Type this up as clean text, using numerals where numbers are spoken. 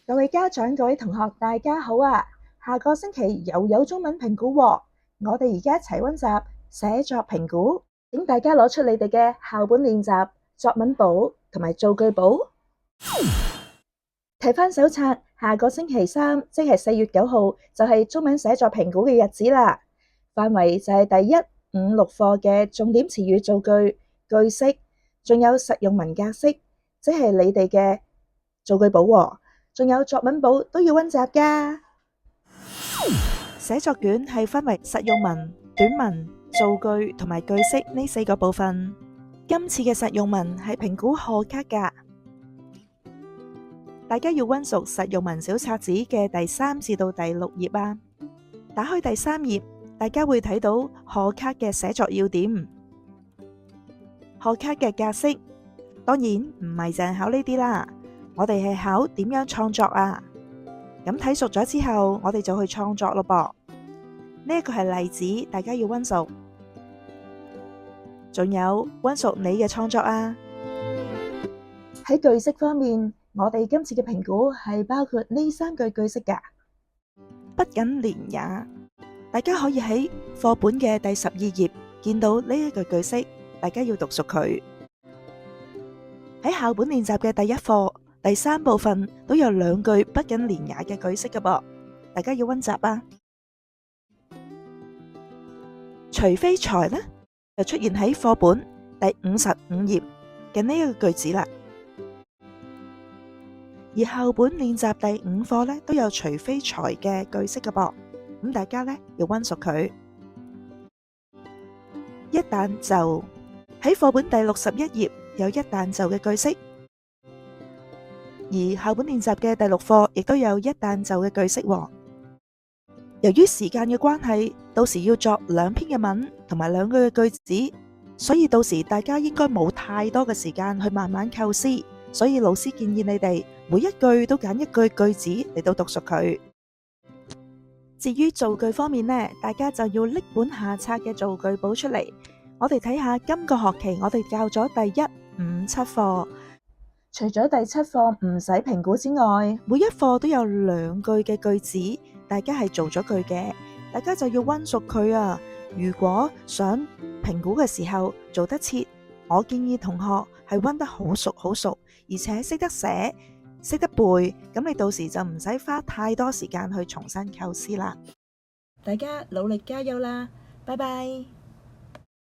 各位家長、各位同學，大家好啊！下個星期又有中文評估喎，我哋而家一齊溫習寫作評估，請大家攞出你哋嘅校本練習、作文簿同埋造句簿。睇返手冊，下個星期三，即係4月9號，就係中文寫作評估嘅日子啦。範圍就係第1、5、6課嘅重點詞語造句、句式，仲有實用文格式，即係你哋嘅造句簿喎。仲有作文簿都要溫習㗎。寫作卷係分為實用文、短文、造句同埋句式呢4個部分。今次嘅實用文係評估賀卡㗎，大家要溫熟實用文小冊子嘅第3至到第6頁啊。打開第3頁，大家會睇到賀卡嘅寫作要點。賀卡嘅格式，當然唔係淨係考呢啲啦。我哋係考點樣創作啊？咁睇熟咗之後，我哋就去創作咯噃。呢一個係例子，大家要溫熟。仲有溫熟你嘅創作啊！喺句式方面，我哋今次嘅評估係包括呢3句句式㗎。不僅連也，大家可以喺課本嘅第12頁見到呢一句句式，大家要讀熟佢。喺校本練習嘅第1課第3部分都有2句不僅連也嘅句式㗎噃，大家要溫習啊。除非才呢，就出現喺課本第55頁嘅呢一個句子啦。而校本練習第5課呢都有除非才嘅句式㗎噃，咁大家呢要溫熟佢。一旦就喺課本第61頁有一旦就嘅句式。而校本練習嘅第6課亦都有一旦就嘅句式喎。由於時間嘅關係，到時要作2篇嘅文同埋2句嘅句子，所以到時大家應該冇太多嘅時間去慢慢構思，所以老師建議你哋每一句都揀一句句子嚟到讀熟佢。至於造句方面呢，大家就要拎本下冊嘅造句簿出嚟。我哋睇下今個學期我哋教咗第1、5、7課。除咗第7課唔使評估之外，每一課都有2句嘅句子，大家係做咗句嘅，大家就要溫熟佢啊。如果想評估嘅時候做得切，我建議同學係溫得好熟好熟，而且識得寫、識得背，咁你到時就唔使花太多時間去重新構思啦。大家努力加油啦，拜拜。